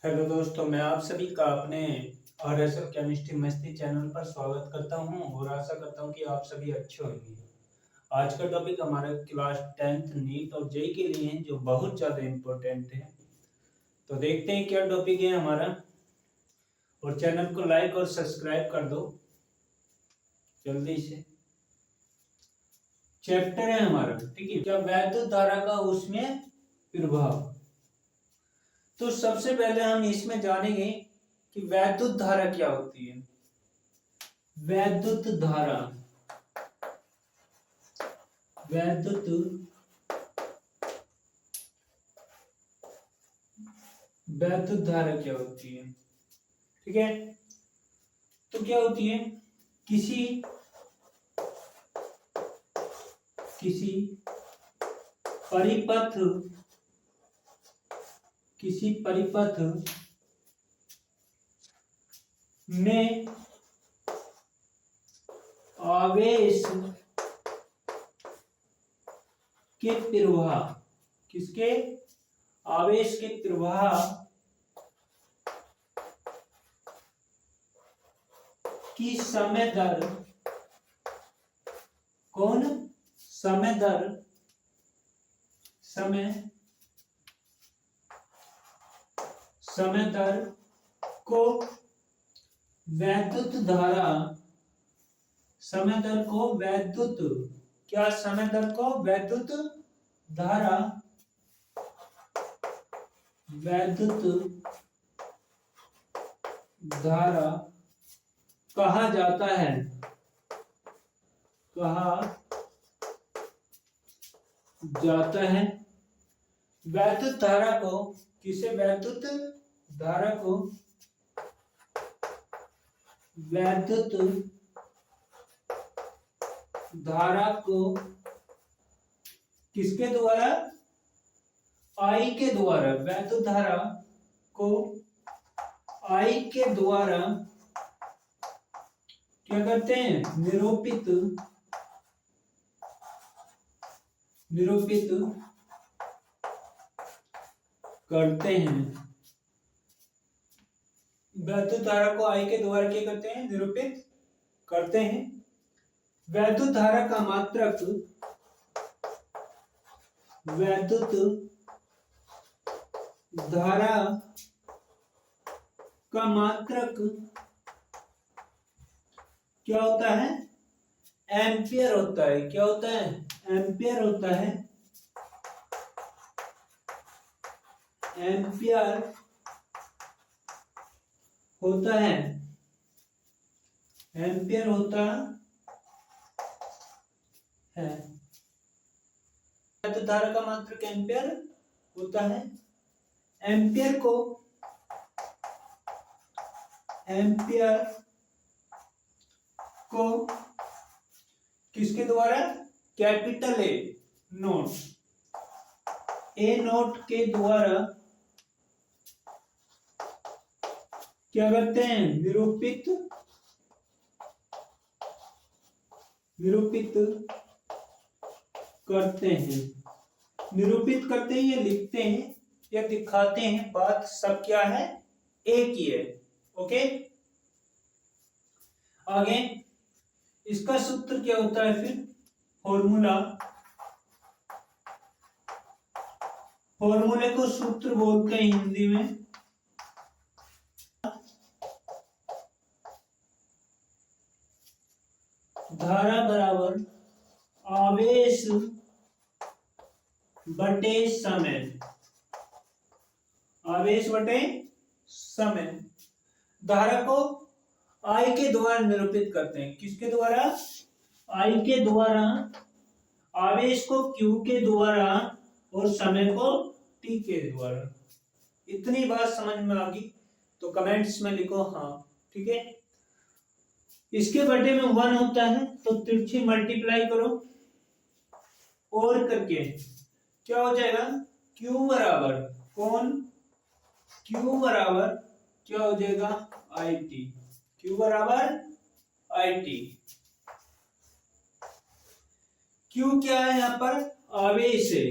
Hello दोस्तों, मैं आप सभी का अपने RSL केमिस्ट्री मस्ती चैनल पर स्वागत करता हूं और आशा करता हूं कि आप सभी अच्छे होंगे। आज का टॉपिक हमारा क्लास 10th नीट और जेई के लिए है, जो बहुत ज़्यादा इम्पोर्टेंट है। तो देखते हैं क्या टॉपिक है हमारा, और चैनल को लाइक और सब्सक्राइब कर दो जल्दी से। चैप्टर है हमारा, ठीक है, क्या वैद्युत धारा का उसमें प्रभाव। तो सबसे पहले हम इसमें जानेंगे कि वैद्युत धारा क्या होती है। वैद्युत धारा, वैद्युत वैद्युत धारा क्या होती है, ठीक है। तो क्या होती है, किसी किसी परिपथ किसी परिपथ में आवेश के प्रवाह, किसके आवेश के प्रवाह की समय दर, कौन समय दर, समय दर को वैद्युत धारा, समय दर को वैद्युत, क्या समय दर को वैद्युत धारा, वैद्युत धारा कहा जाता है, कहा जाता है। वैद्युत धारा को, किसे, वैद्युत धारा को वैद्युत धारा को किसके द्वारा, आई के द्वारा, वैद्युत धारा को आई के द्वारा क्या करते हैं, निरूपित करते हैं। वैद्युत धारा को आई के द्वारा क्या करते हैं, निरूपित करते हैं। वैद्युत धारा का मात्रक, वैद्युत धारा का मात्रक क्या होता है, एम्पियर होता है। क्या होता है, एम्पियर होता है। एम्पियर होता है, एम्पियर होता है। वैद्युत धारा का मात्रक एम्पियर होता है। एम्पियर को, एम्पियर को किसके द्वारा, capital A note, A note के द्वारा क्या करते हैं, निरूपित करते हैं। निरूपित करते हैं या लिखते हैं या दिखाते हैं, बात सब क्या है, एक ही है। ओके, आगे इसका सूत्र क्या होता है, फिर फॉर्मूला, फॉर्मूले को सूत्र बोलते हैं हिंदी में। धारा बराबर आवेश बटे समय, आवेश बटे समय। धारा को आई के द्वारा निरूपित करते हैं, किसके द्वारा, आई के द्वारा, आवेश को क्यू के द्वारा और समय को टी के द्वारा। इतनी बात समझ में आ गई तो कमेंट्स में लिखो हाँ, ठीक है। इसके बटे में 1 होता है तो तिरछी मल्टीप्लाई करो और करके क्या हो जाएगा, Q बराबर कौन, Q बराबर क्या हो जाएगा, IT, Q बराबर IT। Q क्या है, यहां पर आवेश है,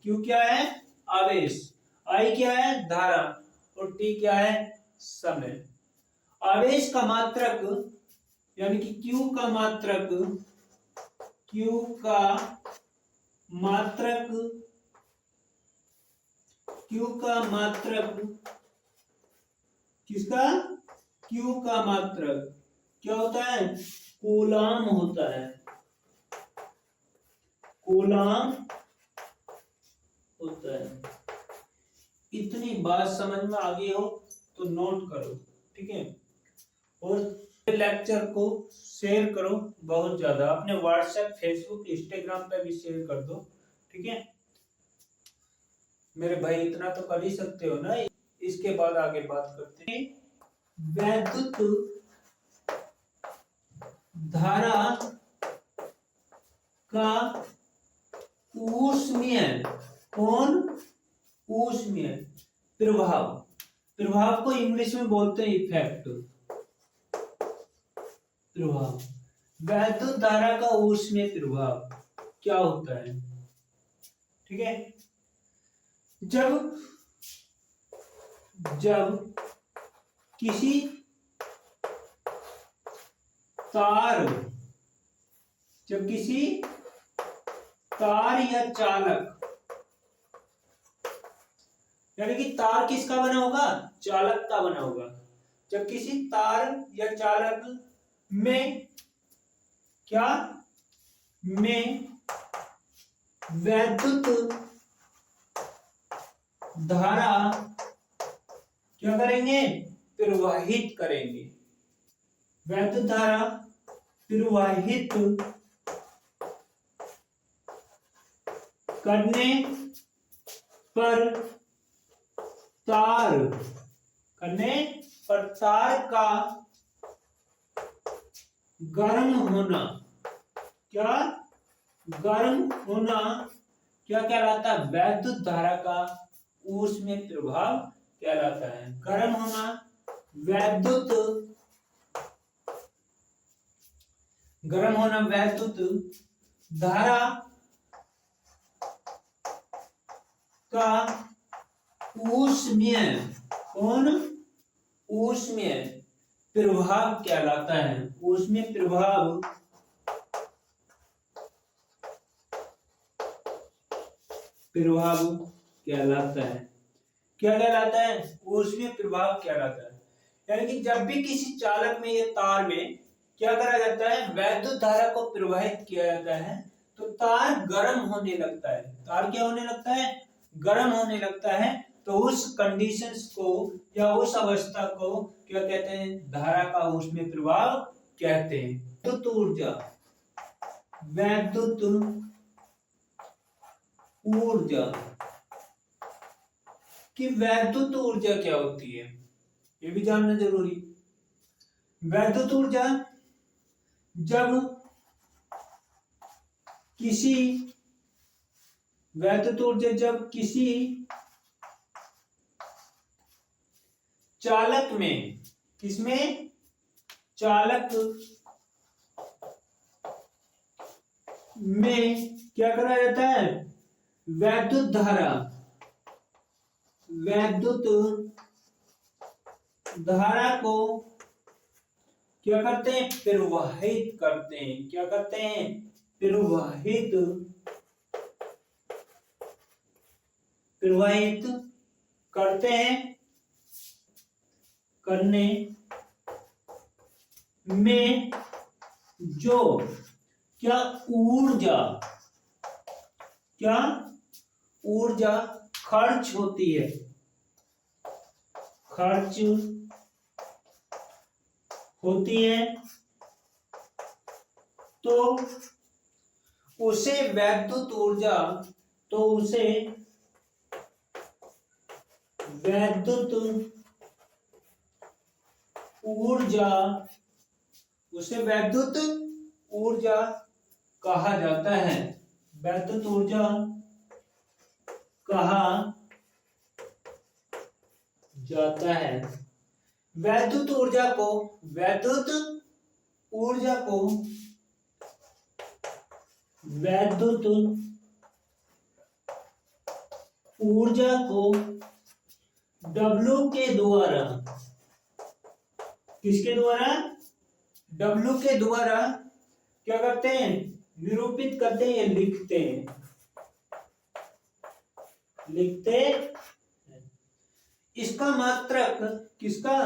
Q क्या है, आवेश, I क्या है, धारा, और टी क्या है, समय। आवेश का मात्रक यानी कि Q का मात्रक, Q का मात्रक, Q का मात्रक किसका, Q का मात्रक क्या होता है, कूलाम होता है, कूलाम होता है। इतनी बात समझ में आ गई हो तो नोट करो, ठीक है। और लेक्चर को शेयर करो बहुत ज्यादा, अपने व्हाट्सएप, फेसबुक, इंस्टाग्राम पे भी शेयर कर दो, ठीक है मेरे भाई, इतना तो कर ही सकते हो ना। इसके बाद आगे बात करते हैं वैद्युत धारा का ऊष्मीय, कौन, ऊष्मीय प्रभाव, प्रभाव को इंग्लिश में बोलते हैं इफेक्ट, प्रभाव। वैद्युत धारा का ऊष्मीय प्रभाव क्या होता है, ठीक है। जब किसी तार, जब किसी तार या चालक, यानी कि तार किसका बना होगा, चालक का बना होगा। जब किसी तार या चालक में क्या, में वैद्युत धारा क्या करेंगे, प्रवाहित करेंगे, वैद्युत धारा प्रवाहित करने पर तार, करने पर तार का गर्म होना, क्या, गर्म होना क्या कहलाता है, वैद्युत धारा का ऊष्मीय प्रभाव कहलाता है। गर्म होना वैद्युत, गर्म होना वैद्युत धारा का ऊष्मीय, कौन, ऊष्मीय प्रभाव कहलाता है, ऊष्मीय प्रभाव कहलाता है। क्या कहलाता है, ऊष्मीय प्रभाव कहलाता है। यानी कि जब भी किसी चालक में या तार में क्या करा जाता है, वैद्युत धारा को प्रवाहित किया जाता है, तो तार गर्म होने लगता है। तार क्या होने लगता है, गर्म होने लगता है। तो उस कंडीशंस को या उस अवस्था को क्या कहते हैं, धारा का ऊष्मीय प्रभाव कहते हैं। वैद्युत ऊर्जा, वैद्युत ऊर्जा कि वैद्युत ऊर्जा क्या होती है, ये भी जानना जरूरी। वैद्युत ऊर्जा जब किसी, वैद्युत ऊर्जा जब किसी चालक में, किसमें, चालक में क्या करा जाता है, वैद्युत धारा, वैद्युत धारा को क्या करते हैं, प्रवाहित करते हैं। क्या करते हैं, प्रवाहित, प्रवाहित करते हैं, करने में जो क्या ऊर्जा, क्या ऊर्जा खर्च होती है, खर्च होती है, तो उसे वैद्युत ऊर्जा, तो उसे वैद्युत ऊर्जा, उसे वैद्युत ऊर्जा कहा जाता है। वैद्युत ऊर्जा कहा जाता है। वैद्युत ऊर्जा को, वैद्युत ऊर्जा को, वैद्युत ऊर्जा को W के द्वारा, किसके द्वारा? W के द्वारा क्या करते हैं? निरूपित करते हैं, लिखते हैं, लिखते हैं। इसका मात्रक किसका?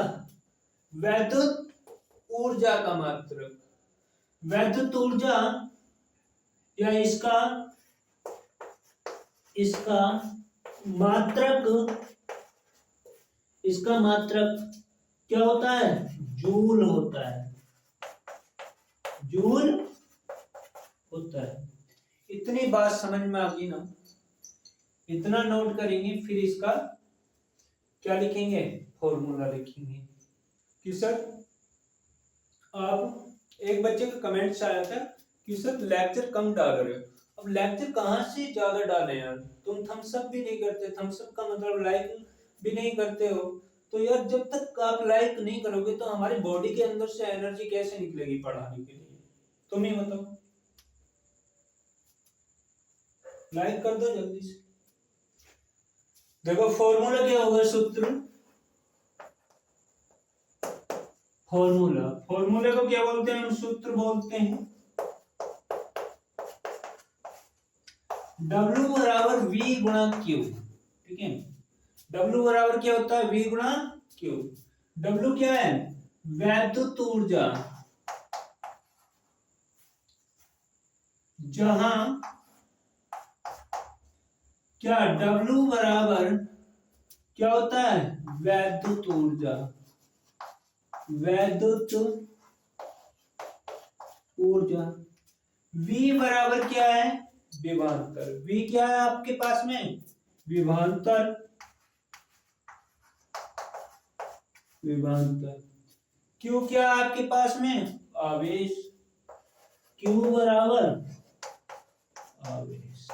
वैद्युत ऊर्जा का मात्रक। वैद्युत ऊर्जा या इसका मात्रक, इसका मात्रक क्या होता है? जूल होता है, जूल होता है। इतनी बात समझ में आ गई ना? इतना नोट करेंगे, फिर इसका क्या लिखेंगे? फॉर्मूला लिखेंगे। कि सर आप, एक बच्चे का कमेंट से आया था कि सर लेक्चर कम डाल रहे हो। अब लेक्चर कहाँ से ज्यादा डाले यार? तुम थम्स अप भी नहीं करते, थम्स अप का मतलब लाइक भी नहीं करते हो। तो यार जब तक आप लाइक नहीं करोगे तो हमारी बॉडी के अंदर से एनर्जी कैसे निकलेगी पढ़ाने के लिए? तुम ही बताओ। लाइक कर दो जल्दी से। देखो फॉर्मूला क्या होगा? सूत्र, फॉर्मूले को क्या बोलते हैं? हम सूत्र बोलते हैं। W बराबर V गुणा Q। ठीक है, W बराबर क्या होता है? V गुणा Q। W क्या है? वैद्युत ऊर्जा। जहां क्या W बराबर क्या होता है? वैद्युत ऊर्जा, वैद्युत ऊर्जा। V बराबर क्या है? विभवांतर। V क्या है आपके पास में? विभवांतर, विभवांतर। Q क्या है आपके पास में? आवेश। Q बराबर आवेश।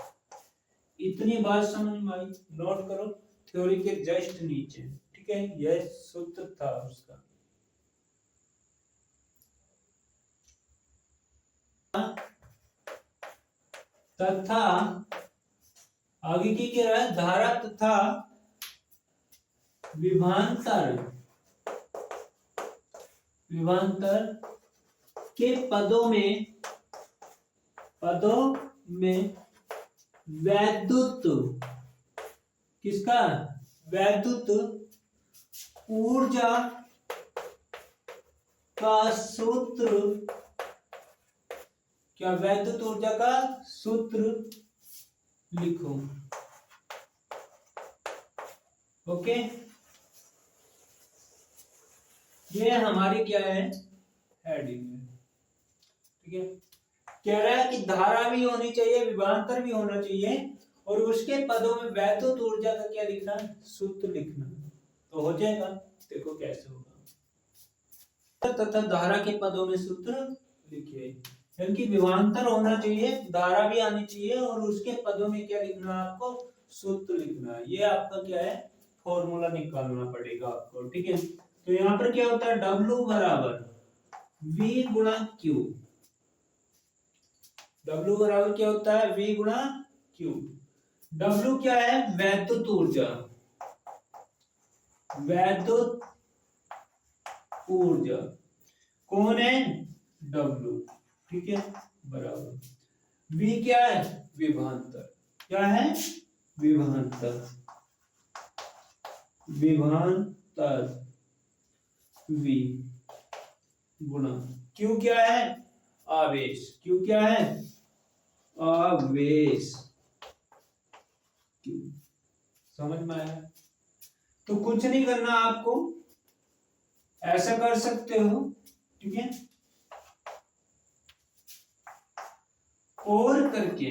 इतनी बात समझ में आई? नोट करो, थ्योरी के जस्ट नीचे। ठीक है, यह सूत्र था उसका। तथा आगे की क्या है? धारा तथा विभवांतर, विभवांतर के पदों में वैद्युत, किसका? वैद्युत ऊर्जा का सूत्र, क्या? वैद्युत ऊर्जा का सूत्र लिखो। ओके, ये हमारी क्या है? हेडिंग है। ठीक है, कह रहा है कि धारा भी होनी चाहिए, विभवांतर भी होना चाहिए, और उसके पदों में वैद्युत ऊर्जा का क्या लिखना? सूत्र लिखना। तो हो जाएगा। देखो कैसे होगा। तथा धारा के पदों में सूत्र लिखिए, यानी विभवांतर होना चाहिए, धारा भी आनी चाहिए, और उसके पदों में क्या लिखना? आपको सूत्र लिखना। ये आपका क्या है? फॉर्मूला निकालना पड़ेगा आपको। ठीक है, तो यहाँ पर क्या होता है? W बराबर V गुणा Q। W बराबर क्या होता है? V गुणा Q। W क्या है? वैद्युत ऊर्जा, वैद्युत ऊर्जा। कौन है? W। ठीक है, बराबर V क्या है? विभवांतर। क्या है? विभवांतर, विभवांतर V गुणा Q क्या है? आवेश। Q क्या है? आवेश। समझ में आया? तो कुछ नहीं करना आपको, ऐसा कर सकते हो। ठीक है, और करके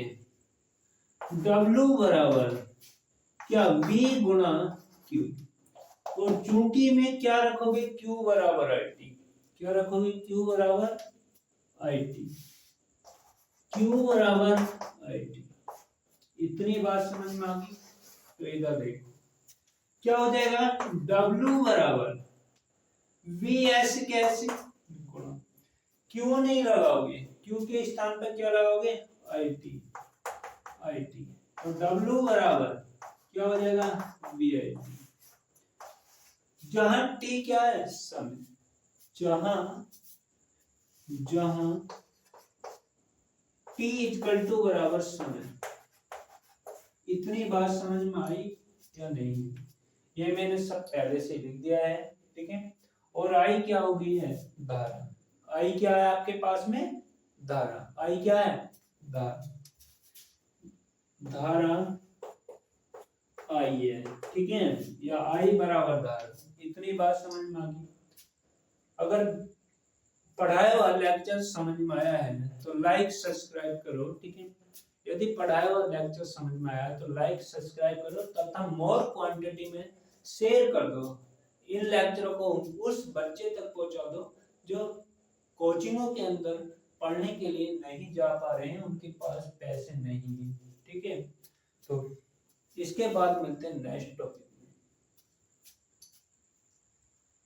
W बराबर क्या? V गुणा Q। और चूंकि में क्या रखोगे? Q बराबर IT। क्या रखोगे? Q बराबर IT। Q बराबर IT। इतनी बात समझ में आ गई? तो इधर देखो क्या हो जाएगा? W बराबर V ऐसे कैसे गुणा, Q नहीं लगाओगे, Q के स्थान पर क्या लगाओगे? IT। IT, तो W बराबर क्या हो जाएगा? VIT। जहां टी क्या है, समय, जहां जहां टी इक्वल टू बराबर समय। इतनी बात समझ में आई या नहीं? ये मैंने सब पहले से लिख दिया है, ठीक है। और आई क्या हो गई है, धारा। आई क्या है आपके पास में, धारा। आई क्या है, धारा, धारा आई है, ठीक है, या आई बराबर धारा। इतनी बात समझ में आ गई। अगर पढ़ाया हुआ लेक्चर समझ में आया है तो लाइक सब्सक्राइब करो, ठीक है। यदि पढ़ाया हुआ लेक्चर समझ में आया तो लाइक सब्सक्राइब करो तथा मोर क्वांटिटी में शेयर कर दो। इन लेक्चरों को उस बच्चे तक पहुंचा दो जो कोचिंगों के अंदर पढ़ने के लिए नहीं जा पा रहे हैं, उनके पास पैसे नहीं है, ठीक है। तो इसके बाद मिलते हैं नेक्स्ट टॉपिक।